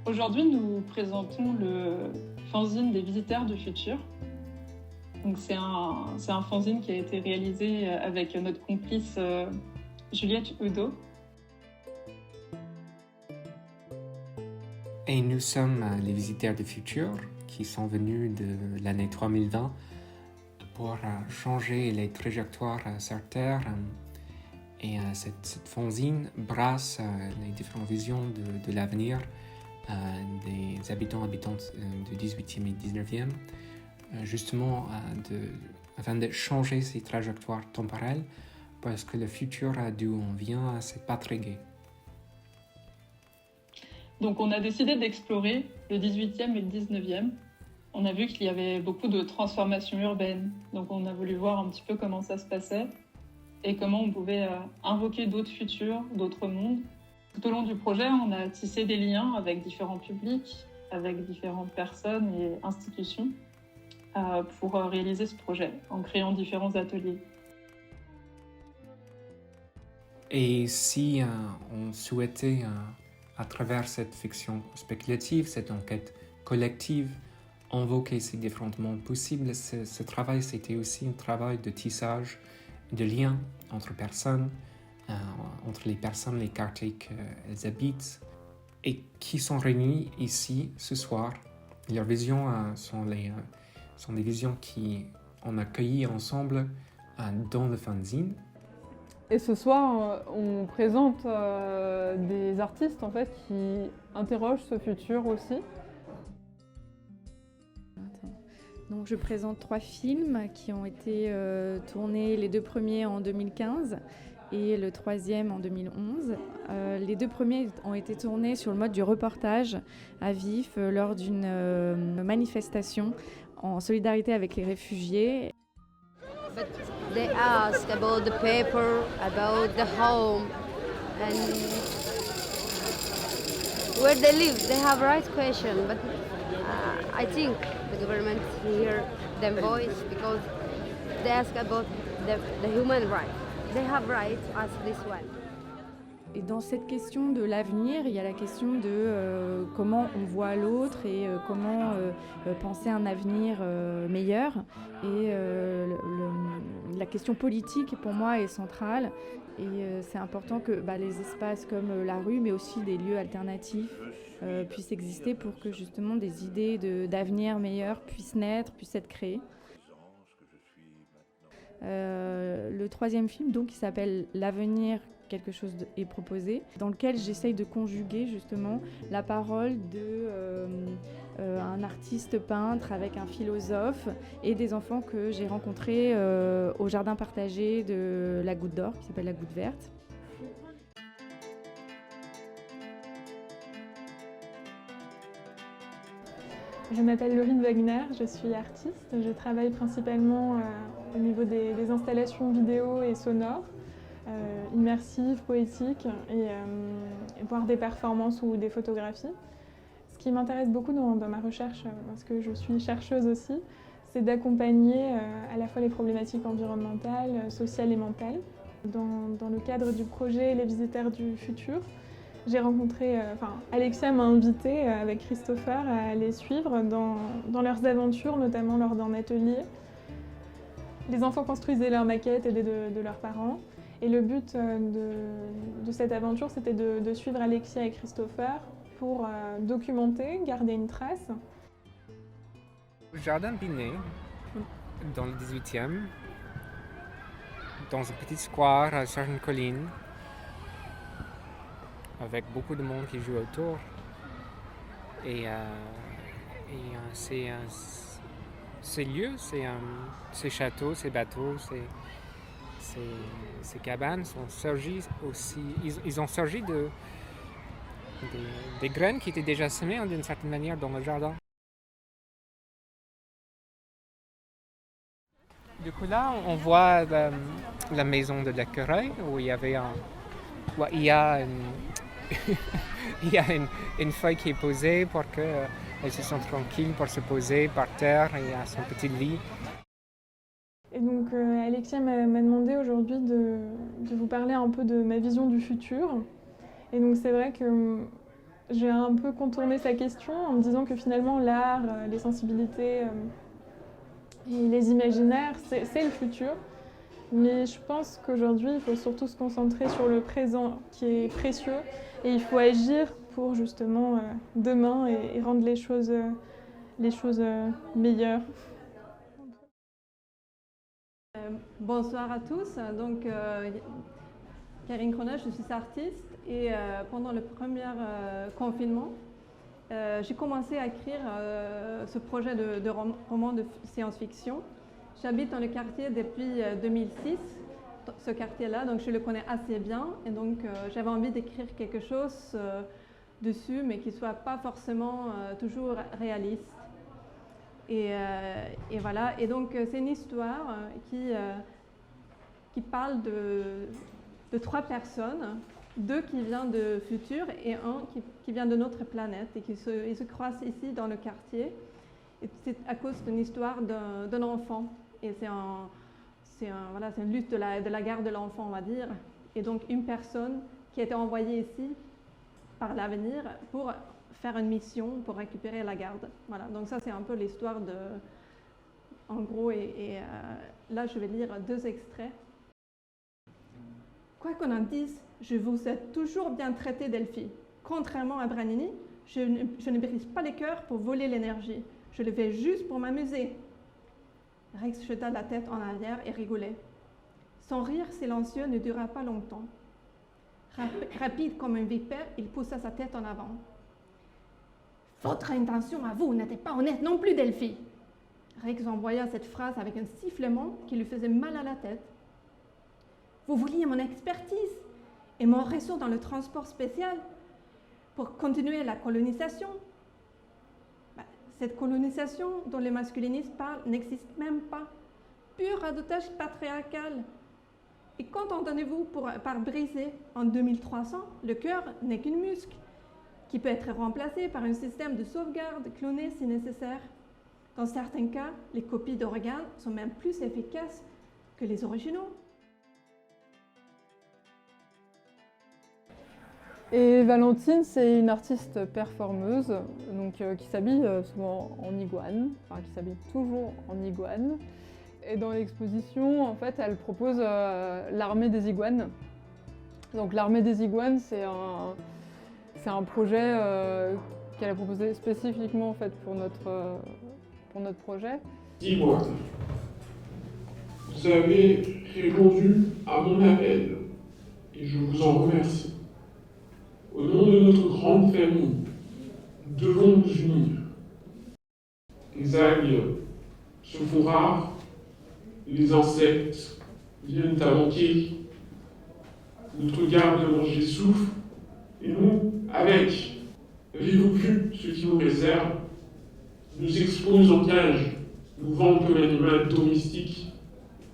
Aujourd'hui, nous présentons le fanzine des visiteurs du futur. Donc, c'est un fanzine qui a été réalisé avec notre complice Juliette Udo. Et nous sommes les visiteurs du futur qui sont venus de l'année 2020 pour changer les trajectoires sur Terre. Et cette fanzine brasse les différentes visions de l'avenir des habitantes du 18e et 19e, justement afin de changer ces trajectoires temporelles, parce que le futur d'où on vient, c'est pas très gai. Donc on a décidé d'explorer le 18e et le 19e. On a vu qu'il y avait beaucoup de transformations urbaines, donc on a voulu voir un petit peu comment ça se passait et comment on pouvait invoquer d'autres futurs, d'autres mondes. Tout au long du projet, on a tissé des liens avec différents publics, avec différentes personnes et institutions pour réaliser ce projet, en créant différents ateliers. Et si on souhaitait, à travers cette fiction spéculative, cette enquête collective, invoquer ces différents mondes possibles, ce travail, c'était aussi un travail de tissage, de liens entre personnes, entre les personnes, les quartiers qu'elles habitent, et qui sont réunis ici ce soir. Leurs visions sont des visions qu'on a cueillies ensemble dans le fanzine. Et ce soir, on présente des artistes en fait, qui interrogent ce futur aussi. Donc, je présente 3 films qui ont été tournés, les 2 premiers en 2015 et le 3e en 2011. Les 2 premiers ont été tournés sur le mode du reportage à vif lors d'une manifestation en solidarité avec les réfugiés. But they ask about the paper, about the home, and where they live. They have right question, but I think the government hear them voice because they ask about the human right. They have right to ask this one. Et dans cette question de l'avenir, il y a la question de comment on voit l'autre et comment penser un avenir meilleur. Et la question politique, pour moi, est centrale. Et c'est important que les espaces comme la rue, mais aussi des lieux alternatifs, puissent exister pour que justement des idées d'avenir meilleur puissent naître, puissent être créées. Le 3e film, donc, qui s'appelle L'avenir, quelque chose est proposé, dans lequel j'essaye de conjuguer justement la parole d'un artiste peintre avec un philosophe et des enfants que j'ai rencontrés au jardin partagé de la Goutte d'Or, qui s'appelle la Goutte Verte. Je m'appelle Laurine Wagner, je suis artiste. Je travaille principalement au niveau des installations vidéo et sonores, immersives, poétiques, et voire des performances ou des photographies. Ce qui m'intéresse beaucoup dans ma recherche, parce que je suis chercheuse aussi, c'est d'accompagner à la fois les problématiques environnementales, sociales et mentales. Dans le cadre du projet Les Visiteurs du Futur, j'ai rencontré, Alexia m'a invitée avec Christopher à les suivre dans leurs aventures, notamment lors d'un atelier. Les enfants construisaient leurs maquettes aidés de leurs parents. Et le but de cette aventure, c'était de suivre Alexia et Christopher pour documenter, garder une trace. Jardin Binet, dans le 18e, dans un petit square sur une colline, avec beaucoup de monde qui joue autour. Et ces lieux, ces châteaux, ces bateaux, ces cabanes sont surgis aussi. Ils ont surgi des graines qui étaient déjà semées d'une certaine manière dans le jardin. Du coup là, on voit la maison de l'écureuil où il y avait il y a une feuille qui est posée pour qu'elle se sente tranquille pour se poser par terre et à son petit lit. Et donc Alexia m'a demandé aujourd'hui de vous parler un peu de ma vision du futur. Et donc c'est vrai que J'ai un peu contourné sa question en me disant que finalement l'art, les sensibilités et les imaginaires, c'est le futur. Mais je pense qu'aujourd'hui, il faut surtout se concentrer sur le présent qui est précieux et il faut agir pour justement demain et rendre les choses meilleures. Bonsoir à tous. Donc, Karine Kroner, je suis artiste et pendant le premier confinement, j'ai commencé à écrire ce projet de roman de science-fiction. J'habite dans le quartier depuis 2006, ce quartier-là, donc je le connais assez bien. Et donc j'avais envie d'écrire quelque chose dessus, mais qui ne soit pas forcément toujours réaliste. Et voilà, et donc c'est une histoire qui parle de 3 personnes, 2 qui viennent de futur et 1 qui vient de notre planète et ils se croisent ici dans le quartier. Et c'est à cause d'une histoire d'un enfant. Et c'est une lutte de la garde de l'enfant, on va dire. Et donc une personne qui a été envoyée ici par l'avenir pour faire une mission pour récupérer la garde. Voilà, donc ça c'est un peu l'histoire en gros, et là je vais lire 2 extraits. Quoi qu'on en dise, je vous ai toujours bien traité, Delphi. Contrairement à Branini, je ne brise pas les cœurs pour voler l'énergie. Je le fais juste pour m'amuser. Rex jeta la tête en arrière et rigolait. Son rire silencieux ne dura pas longtemps. Rapide comme un vipère, il poussa sa tête en avant. Votre intention à vous n'était pas honnête non plus, Delphi. Rex envoya cette phrase avec un sifflement qui lui faisait mal à la tête. Vous vouliez mon expertise et mon réseau dans le transport spécial pour continuer la colonisation. Cette colonisation dont les masculinistes parlent n'existe même pas. Pur radotage patriarcal. Et qu'entendez-vous par briser en 2300? Le cœur n'est qu'une muscle qui peut être remplacé par un système de sauvegarde cloné si nécessaire. Dans certains cas, les copies d'organes sont même plus efficaces que les originaux. Et Valentine, c'est une artiste performeuse donc, qui s'habille souvent en iguane, enfin qui s'habille toujours en iguane. Et dans l'exposition, en fait, elle propose l'armée des iguanes. Donc l'armée des iguanes, c'est un projet qu'elle a proposé spécifiquement en fait, pour notre projet. Dis-moi, vous avez répondu à mon appel et je vous en remercie. Au nom de notre grande famille, nous devons nous unir. Les algues se font rares, les insectes viennent à manquer, notre garde-manger souffre, et nous, avec, avez-vous vu ce qui nous réserve? Nous exposent en cage, nous vendent comme animal domestique,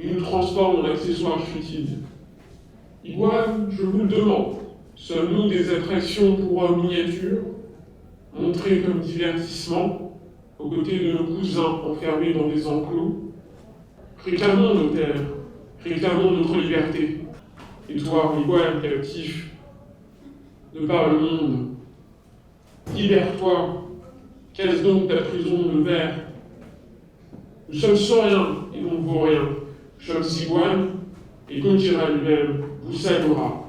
et nous transforment en accessoires futiles. Iguane, je vous le demande, sommes-nous des attractions pour hommes miniatures, montrées comme divertissement, aux côtés de nos cousins enfermés dans des enclos? Réclamons nos terres, réclamons notre liberté. Et toi, iguane captif, de par le monde, libère-toi, casse donc ta prison de verre. Nous sommes sans rien et on ne vaut rien. Nous sommes iguanes, et comme dira lui-même, vous saluera.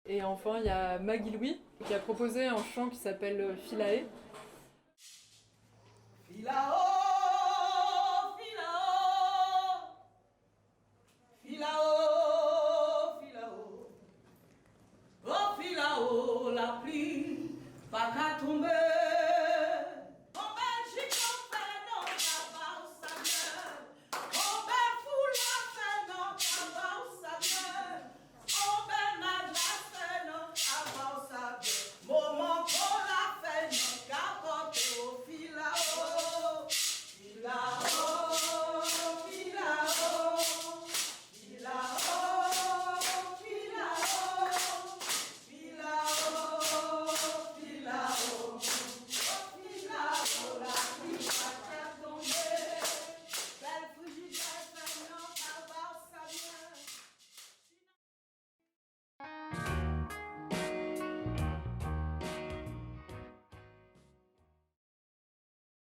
Et enfin, il y a Maggie Louis qui a proposé un chant qui s'appelle Philae. Philao, Philao, Philao, Philao, oh Philao, la pluie va qu'à tomber.